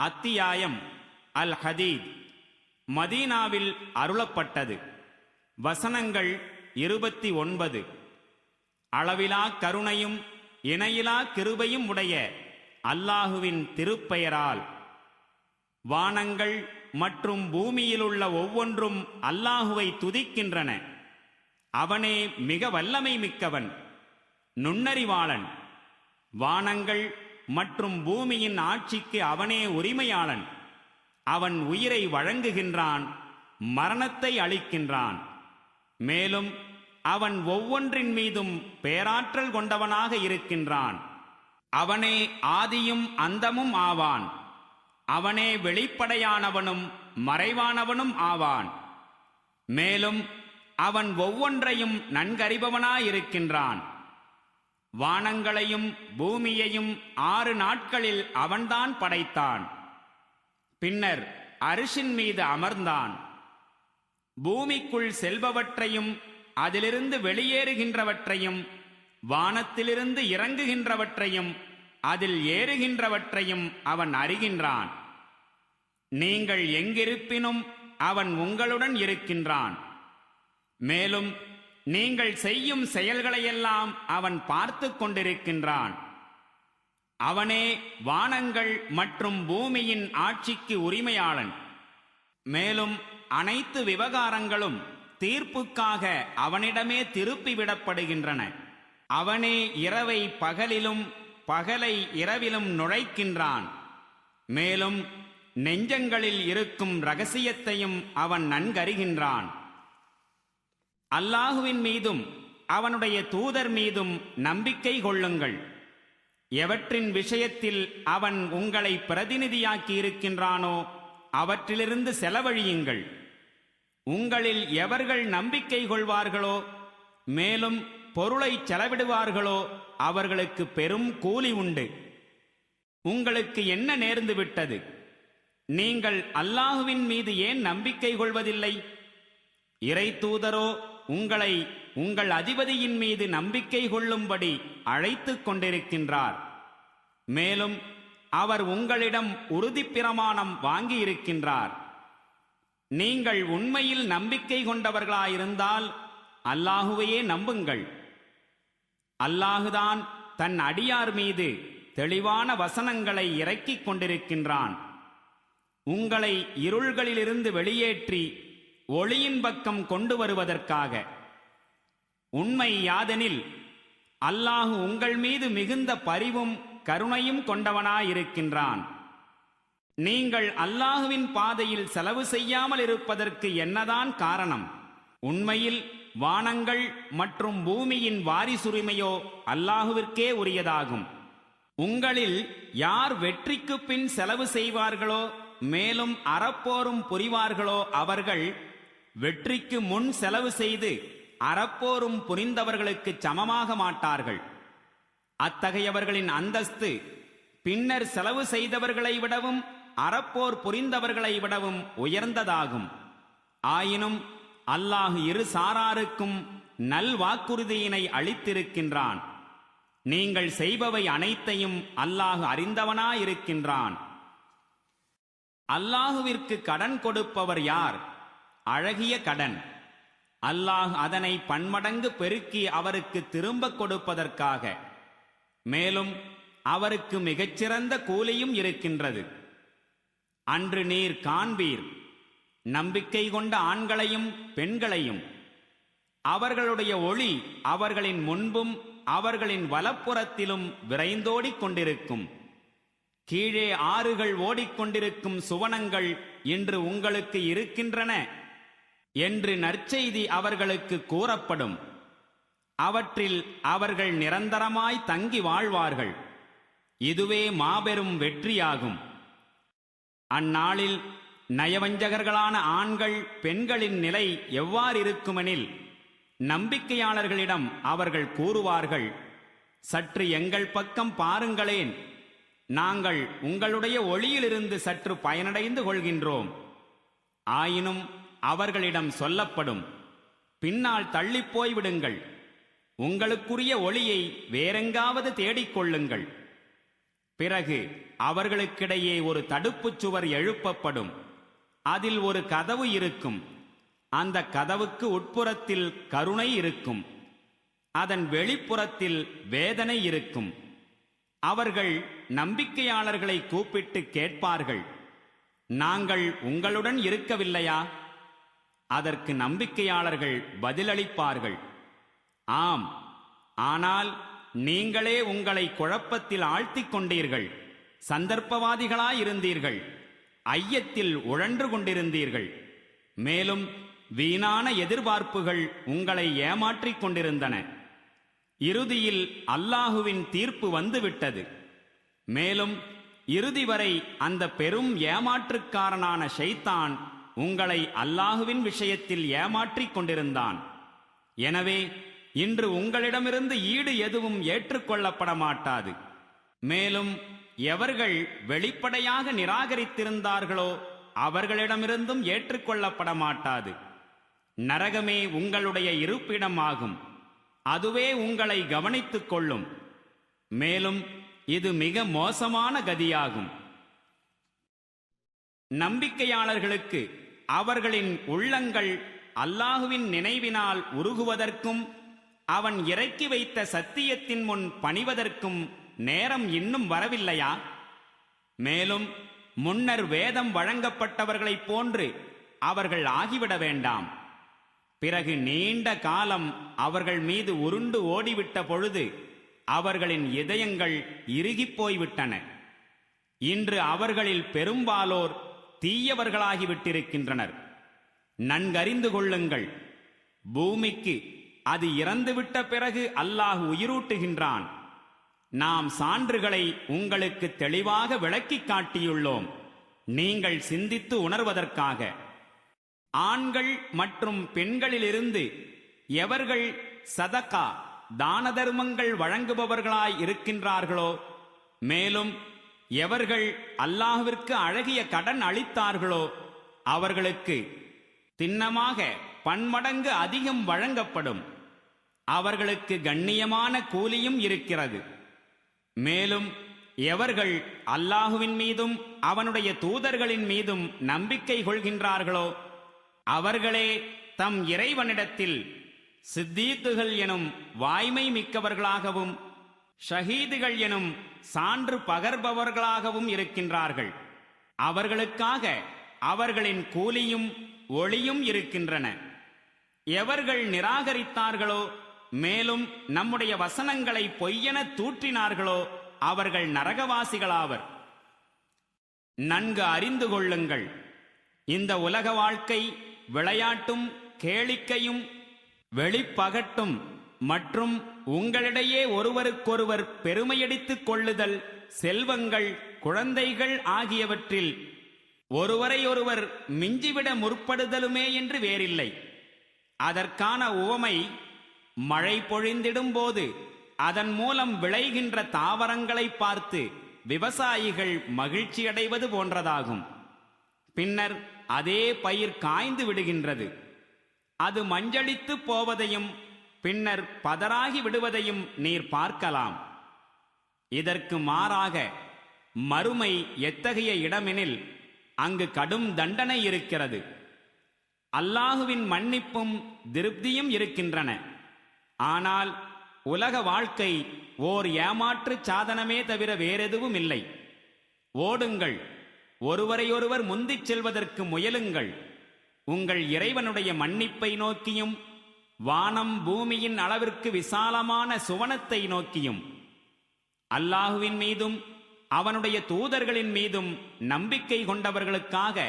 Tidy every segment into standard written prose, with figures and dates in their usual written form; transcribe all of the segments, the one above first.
அத்தியாயம் அல் ஹதீத். மதீனாவில் அருளப்பட்டது. வசனங்கள் 29. அளவிலா கருணையும் இணையிலா கிருபையும் உடைய அல்லாஹுவின் திருப்பெயரால். வானங்கள் மற்றும் பூமியிலுள்ள ஒவ்வொன்றும் அல்லாஹுவை துதிக்கின்றன. அவனே மிக வல்லமை மிக்கவன், நுண்ணறிவாளன். வானங்கள் மற்றும் பூமியின் ஆட்சிக்கு அவனே உரிமையாளன். அவன் உயிரை வழங்குகின்றான், மரணத்தை அளிக்கின்றான். மேலும் அவன் ஒவ்வொன்றின் மீதும் பேராற்றல் கொண்டவனாக இருக்கின்றான். அவனே ஆதியும் அந்தமும் ஆவான். அவனே வெளிப்படையானவனும் மறைவானவனும் ஆவான். மேலும் அவன் ஒவ்வொன்றையும் நன்கறிபவனாயிருக்கின்றான். வானங்களையும் பூமியையும் 6 நாட்களில் அவன்தான் படைத்தான். பின்னர் அரிசின் மீது அமர்ந்தான். பூமிக்குள் செல்பவற்றையும் அதிலிருந்து வெளியேறுகின்றவற்றையும் வானத்திலிருந்து இறங்குகின்றவற்றையும் அதில் ஏறுகின்றவற்றையும் அவன் அறிகின்றான். நீங்கள் எங்கிருப்பினும் அவன் உங்களுடன் இருக்கின்றான். மேலும் நீங்கள் செய்யும் செயல்களையெல்லாம் அவன் பார்த்து கொண்டிருக்கின்றான். அவனே வானங்கள் மற்றும் பூமியின் ஆட்சிக்கு உரிமையாளன். மேலும் அனைத்து விவகாரங்களும் தீர்ப்புக்காக அவனிடமே திருப்பிவிடப்படுகின்றன. அவனே இரவை பகலிலும் பகலை இரவிலும் நுழைக்கின்றான். மேலும் நெஞ்சங்களில் இருக்கும் இரகசியத்தையும் அவன் நன்கறிகின்றான். அல்லாஹுவின் மீதும் அவனுடைய தூதர் மீதும் நம்பிக்கை கொள்ளுங்கள். எவற்றின் விஷயத்தில் அவன் உங்களை பிரதிநிதியாக்கி இருக்கின்றானோ அவற்றிலிருந்து செலவழியுங்கள். உங்களில் எவர்கள் நம்பிக்கை கொள்வார்களோ மேலும் பொருளை செலவிடுவார்களோ அவர்களுக்கு பெரும் கூலி உண்டு. உங்களுக்கு என்ன நேர்ந்து விட்டது? நீங்கள் அல்லாஹுவின் மீது ஏன் நம்பிக்கை கொள்வதில்லை? இறை தூதரோ உங்களை உங்கள் அதிபதியின் மீது நம்பிக்கை கொள்ளும்படி அழைத்துக் கொண்டிருக்கின்றார். மேலும் அவர் உங்களிடம் உறுதிப்பிரமாணம் வாங்கியிருக்கின்றார். நீங்கள் உண்மையில் நம்பிக்கை கொண்டவர்களாயிருந்தால் அல்லாஹுவையே நம்புங்கள். அல்லாஹுதான் தன் அடியார் மீது தெளிவான வசனங்களை இறக்கிக் கொண்டிருக்கின்றான். உங்களை இருள்களிலிருந்து வெளியேற்றி ஒளியின் பக்கம் கொண்டு வருவதற்காக. உண்மை யாதெனில் அல்லாஹு உங்கள் மீது மிகுந்த பரிவும் கருணையும் கொண்டவனாயிருக்கின்றான். நீங்கள் அல்லாஹுவின் பாதையில் செலவு செய்யாமல் இருப்பதற்கு என்னதான் காரணம்? உண்மையில் வானங்கள் மற்றும் பூமியின் வாரிசுரிமையோ அல்லாஹுவிற்கே உரியதாகும். உங்களில் யார் வெற்றிக்கு பின் செலவு செய்வார்களோ மேலும் அறப்போரும் புரிவார்களோ அவர்கள் வெற்றிக்கு முன் செலவு செய்து அறப்போரும் புரிந்தவர்களுக்கு சமமாக மாட்டார்கள். அத்தகையவர்களின் அந்தஸ்து பின்னர் செலவு செய்தவர்களை விடவும் அறப்போர் புரிந்தவர்களை விடவும் உயர்ந்ததாகும். ஆயினும் அல்லாஹ் இரு சாராருக்கும் நல் வாக்குறுதியினை அளித்திருக்கின்றான். நீங்கள் செய்பவை அனைத்தையும் அல்லாஹ் அறிந்தவனாயிருக்கின்றான். அல்லாஹுவிற்கு கடன் கொடுப்பவர் யார்? அழகிய கடன். அல்லாஹ் அதனை பன்மடங்கு பெருக்கி அவருக்கு திரும்ப கொடுப்பதற்காக. மேலும் அவருக்கு மிகச்சிறந்த கூலியும் இருக்கின்றது. அன்று நீர் காண்பீர் நம்பிக்கை கொண்ட ஆண்களையும் பெண்களையும். அவர்களுடைய ஒளி அவர்களின் முன்பும் அவர்களின் வலப்புறத்திலும் விரைந்தோடிக் கொண்டிருக்கும். கீழே ஆறுகள் ஓடிக்கொண்டிருக்கும் சுவனங்கள் இன்று உங்களுக்கு இருக்கின்றன என்று நற்செய்தி அவர்களுக்கு கூறப்படும். அவற்றில் அவர்கள் நிரந்தரமாய் தங்கி வாழ்வார்கள். இதுவே மாபெரும் வெற்றியாகும். அந்நாளில் நயவஞ்சகர்களான ஆண்கள் பெண்களின் நிலை எவ்வாறிருக்குமெனில், நம்பிக்கையாளர்களிடம் அவர்கள் கூறுவார்கள், சற்று எங்கள் பக்கம் பாருங்களேன், நாங்கள் உங்களுடைய ஒளியிலிருந்து சற்று பயனடைந்து கொள்கின்றோம். ஆயினும் அவர்களிடம் சொல்லப்படும், பின்னால் தள்ளிப்போய் விடுங்கள், உங்களுக்குரிய ஒளியை வேறெங்காவது தேடிக்கொள்ளுங்கள். பிறகு அவர்களுக்கிடையே ஒரு தடுப்புச் சுவர் எழுப்பப்படும். அதில் ஒரு கதவு இருக்கும். அந்த கதவுக்கு உட்புறத்தில் கருணை இருக்கும். அதன் வெளிப்புறத்தில் வேதனை இருக்கும். அவர்கள் நம்பிக்கையாளர்களை கூப்பிட்டு கேட்பார்கள், நாங்கள் உங்களுடன் இருக்கவில்லையா? அதற்கு நம்பிக்கையாளர்கள் பதிலளிப்பார்கள், ஆம், ஆனால் நீங்களே உங்களை குழப்பத்தில் ஆழ்த்திக் கொண்டீர்கள், சந்தர்ப்பவாதிகளாயிருந்தீர்கள், ஐயத்தில் உழன்று கொண்டிருந்தீர்கள். மேலும் வீணான எதிர்பார்ப்புகள் உங்களை ஏமாற்றிக் கொண்டிருந்தன. இறுதியில் அல்லாஹுவின் தீர்ப்பு வந்துவிட்டது. மேலும் இறுதி வரை அந்த பெரும் ஏமாற்றுக்காரனான ஷைத்தான் உங்களை அல்லாஹுவின் விஷயத்தில் ஏமாற்றிக் கொண்டிருந்தான். எனவே இன்று உங்களிடமிருந்து ஈடு எதுவும் ஏற்றுக்கொள்ளப்பட மாட்டாது. மேலும் எவர்கள் வெளிப்படையாக நிராகரித்திருந்தார்களோ அவர்களிடமிருந்தும் ஏற்றுக்கொள்ளப்பட மாட்டாது. நரகமே உங்களுடைய இருப்பிடமாகும். அதுவே உங்களை கவனித்துக் கொள்ளும். மேலும் இது மிக மோசமான கதியாகும். நம்பிக்கையாளர்களுக்கு அவர்களின் உள்ளங்கள் அல்லாஹுவின் நினைவினால் உருகுவதற்கும் அவன் இறக்கி வைத்த சத்தியத்தின் முன் பணிவதற்கும் நேரம் இன்னும் வரவில்லையா? மேலும் முன்னர் வேதம் வழங்கப்பட்டவர்களைப் போன்று அவர்கள் ஆகிவிட வேண்டாம். பிறகு நீண்ட காலம் அவர்கள் மீது உருண்டு ஓடிவிட்ட பொழுது அவர்களின் இதயங்கள் இறுகிப் போய்விட்டன. இன்று அவர்களில் பெரும்பாலோர் தீயவர்களாகிவிட்டிருக்கின்றனர். நன்கறிந்து கொள்ளுங்கள், பூமிக்கு அது இறந்துவிட்ட பிறகு அல்லாஹ் உயிரூட்டுகின்றான். நாம் சான்றுகளை உங்களுக்கு தெளிவாக விளக்கிக் காட்டியுள்ளோம், நீங்கள் சிந்தித்து உணர்வதற்காக. ஆண்கள் மற்றும் பெண்களிலிருந்து எவர்கள் சதகா தான தர்மங்கள் வழங்குபவர்களாய் இருக்கின்றார்களோ, மேலும் எவர்கள் அல்லாஹ்விற்கு அழகிய கடன் அளித்தார்களோ அவர்களுக்கு திண்ணமாக பன்மடங்கு அதிகம் வழங்கப்படும். அவர்களுக்கு கண்ணியமான கூலியும் இருக்கிறது. மேலும் எவர்கள் அல்லாஹுவின் மீதும் அவனுடைய தூதர்களின் மீதும் நம்பிக்கை கொள்கின்றார்களோ அவர்களே தம் இறைவனிடத்தில் சித்தீக்குகள் எனும் வாய்மை மிக்கவர்களாகவும் ஷஹீதுகள் எனும் சான்று பகர்பவர்களாகவும் இருக்கின்றார்கள். அவர்களுக்காக அவர்களின் கூலியும் ஒளியும் இருக்கின்றன. எவர்கள் நிராகரித்தார்களோ மேலும் நம்முடைய வசனங்களை பொய்யென தூற்றினார்களோ அவர்கள் நரகவாசிகளாவர். நன்கு அறிந்து கொள்ளுங்கள், இந்த உலக வாழ்க்கை விளையாட்டும் கேளிக்கையும் வெளிப்பகட்டும் மற்றும் உங்களிடையே ஒருவருக்கொருவர் பெருமையடித்துக் கொள்ளுதல், செல்வங்கள், குழந்தைகள் ஆகியவற்றில் ஒருவரையொருவர் மிஞ்சிவிட முற்படுதலுமே என்று வேறில்லை. அதற்கான உவமை மழை பொழிந்திடும் போது அதன் மூலம் விளைகின்ற தாவரங்களை பார்த்து விவசாயிகள் மகிழ்ச்சியடைவது போன்றதாகும். பின்னர் அதே பயிர் காய்ந்து விடுகின்றது. அது மஞ்சளித்து போவதையும் பின்னர் பதறாகி விடுவதையும் நீர் பார்க்கலாம். இதற்கு மாறாக மறுமை எத்தகைய இடமெனில் அங்கு கடும் தண்டனை இருக்கிறது. அல்லாஹுவின் மன்னிப்பும் திருப்தியும் இருக்கின்றன. ஆனால் உலக வாழ்க்கை ஓர் ஏமாற்று சாதனமே தவிர வேறெதுவும் இல்லை. ஓடுங்கள், ஒருவரையொருவர் முந்திச் செல்வதற்கு முயலுங்கள். உங்கள் இறைவனுடைய மன்னிப்பை நோக்கியும் வானம் பூமியின் அளவிற்கு விசாலமான சுவனத்தை நோக்கியும் அல்லாஹுவின் மீதும் அவனுடைய தூதர்களின் மீதும் நம்பிக்கை கொண்டவர்களுக்காக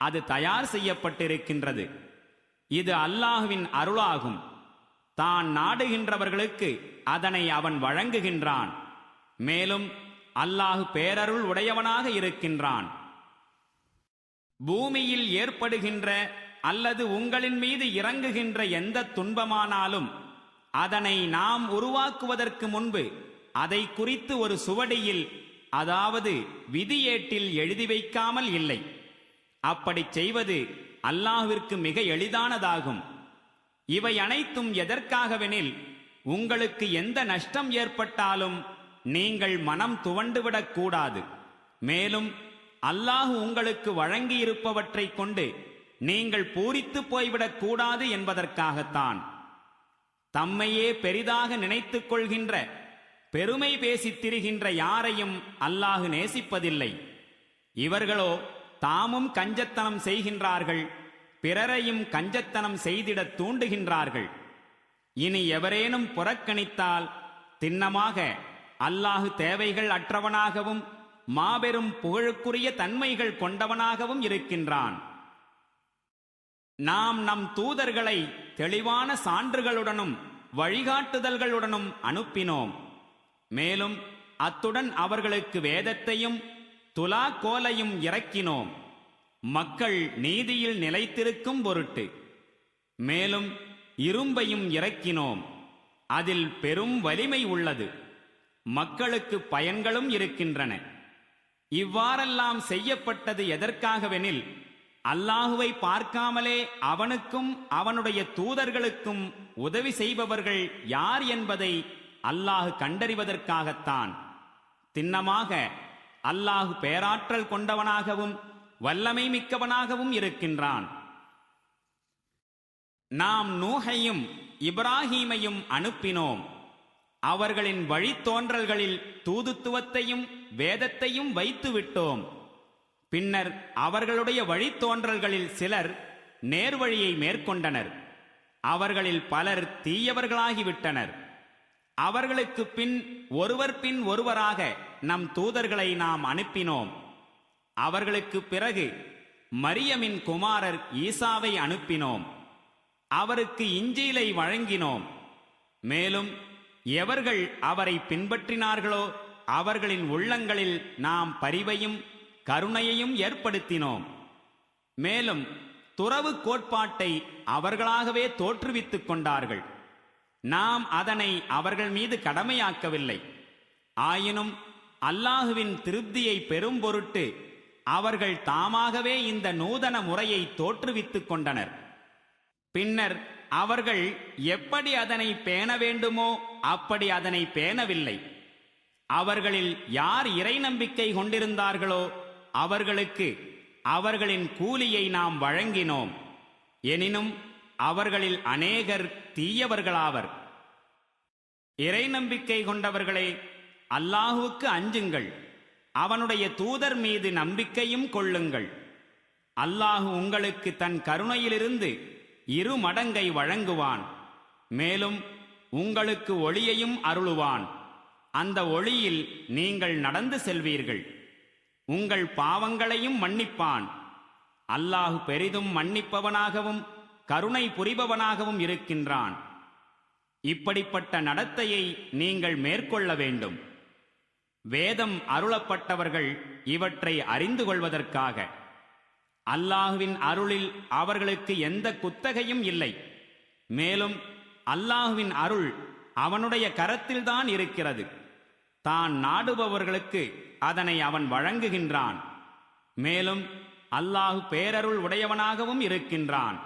அது தயார் செய்யப்பட்டிருக்கின்றது. இது அல்லாஹுவின் அருளாகும். தான் நாடுகின்றவர்களுக்கு அதனை அவன் வழங்குகின்றான். மேலும் அல்லாஹு பேரருள் உடையவனாக இருக்கின்றான். பூமியில் ஏற்படுகின்ற அல்லது உங்களின் மீது இறங்குகின்ற எந்த துன்பமானாலும் அதனை நாம் உருவாக்குவதற்கு முன்பு அதை குறித்து ஒரு சுவடியில், அதாவது விதியேட்டில் எழுதி வைக்காமல் இல்லை. அப்படி செய்வது அல்லாஹ்விற்கு மிக எளிதானதாகும். இவை அனைத்தும் எதற்காகவெனில் உங்களுக்கு எந்த நஷ்டம் ஏற்பட்டாலும் நீங்கள் மனம் துவண்டுவிடக் கூடாது. மேலும் அல்லாஹ் உங்களுக்கு வழங்கியிருப்பவற்றைக் கொண்டு நீங்கள் பூரித்து போய்விடக் கூடாது என்பதற்காகத்தான். தம்மையே பெரிதாக நினைத்துக் கொள்கின்ற, பெருமை பேசித் திரிகின்ற யாரையும் அல்லாஹ் நேசிப்பதில்லை. இவர்களோ தாமும் கஞ்சத்தனம் செய்கின்றார்கள், பிறரையும் கஞ்சத்தனம் செய்திடத் தூண்டுகின்றார்கள். இனி எவரேனும் புறக்கணித்தால் திண்ணமாக அல்லாஹ் தேவைகள் அற்றவனாகவும் மாபெரும் புகழுக்குரிய தன்மைகள் கொண்டவனாகவும் இருக்கின்றான். நாம் நம் தூதர்களை தெளிவான சான்றுகளுடனும் வழிகாட்டுதல்களுடனும் அனுப்பினோம். மேலும் அத்துடன் அவர்களுக்கு வேதத்தையும் துலாக்கோலையும் இறக்கினோம், மக்கள் நீதியில் நிலைத்திருக்கும் பொருட்டு. மேலும் இரும்பையும் இறக்கினோம், அதில் பெரும் வலிமை உள்ளது, மக்களுக்கு பயன்களும் இருக்கின்றன. இவ்வாறெல்லாம் செய்யப்பட்டது எதற்காகவெனில், அல்லாஹுவை பார்க்காமலே அவனுக்கும் அவனுடைய தூதர்களுக்கும் உதவி செய்பவர்கள் யார் என்பதை அல்லாஹ் கண்டறிவதற்காகத்தான். திண்ணமாக அல்லாஹ் பேராற்றல் கொண்டவனாகவும் வல்லமை மிக்கவனாகவும் இருக்கின்றான். நாம் நூஹையும் இப்ராஹீமையும் அனுப்பினோம். அவர்களின் வழித்தோன்றல்களில் தூதுத்துவத்தையும் வேதத்தையும் வைத்து விட்டோம். பின்னர் அவர்களுடைய வழித்தோன்றல்களில் சிலர் நேர்வழியை மேற்கொண்டனர், அவர்களில் பலர் தீயவர்களாகிவிட்டனர். அவர்களுக்கு பின் ஒருவராக நம் தூதர்களை நாம் அனுப்பினோம். அவர்களுக்கு பிறகு மரியமின் குமாரர் ஈசாவை அனுப்பினோம். அவருக்கு இஞ்சீலை வழங்கினோம். மேலும் எவர்கள் அவரை பின்பற்றினார்களோ அவர்களின் உள்ளங்களில் நாம் பரிவையும் கருணையையும் ஏற்படுத்தினோம். மேலும் துறவு கோட்பாட்டை அவர்களாகவே தோற்றுவித்துக் கொண்டார்கள். நாம் அதனை அவர்கள் மீது கடமையாக்கவில்லை. ஆயினும் அல்லாஹுவின் திருப்தியை பெறும் பொருட்டு அவர்கள் தாமாகவே இந்த நூதன முறையை தோற்றுவித்துக் கொண்டனர். பின்னர் அவர்கள் எப்படி அதனை பேண வேண்டுமோ அப்படி அதனை பேணவில்லை. அவர்களில் யார் இறை நம்பிக்கை கொண்டிருந்தார்களோ அவர்களுக்கு அவர்களின் கூலியை நாம் வழங்கினோம். எனினும் அவர்களில் அநேகர் தீயவர்களாவர். இறை நம்பிக்கை கொண்டவர்களே, அல்லாஹுவுக்கு அஞ்சுங்கள், அவனுடைய தூதர் மீது நம்பிக்கையும் கொள்ளுங்கள். அல்லாஹு உங்களுக்கு தன் கருணையிலிருந்து 2 மடங்கை வழங்குவான். மேலும் உங்களுக்கு ஒளியையும் அருளுவான். அந்த ஒளியில் நீங்கள் நடந்து செல்வீர்கள். உங்கள் பாவங்களையும் மன்னிப்பான். அல்லாஹு பெரிதும் மன்னிப்பவனாகவும் கருணை புரிபவனாகவும் இருக்கின்றான். இப்படிப்பட்ட நடத்தையை நீங்கள் மேற்கொள்ள வேண்டும். வேதம் அருளப்பட்டவர்கள் இவற்றை அறிந்து கொள்வதற்காக. அல்லாஹுவின் அருளில் அவர்களுக்கு எந்த குத்தகையும் இல்லை. மேலும் அல்லாஹுவின் அருள் அவனுடைய கரத்தில்தான் இருக்கிறது. தான் நாடுபவர்களுக்கு அதனை அவன் வழங்குகின்றான். மேலும் அல்லாஹு பேரருள் உடையவனாகவும் இருக்கின்றான்.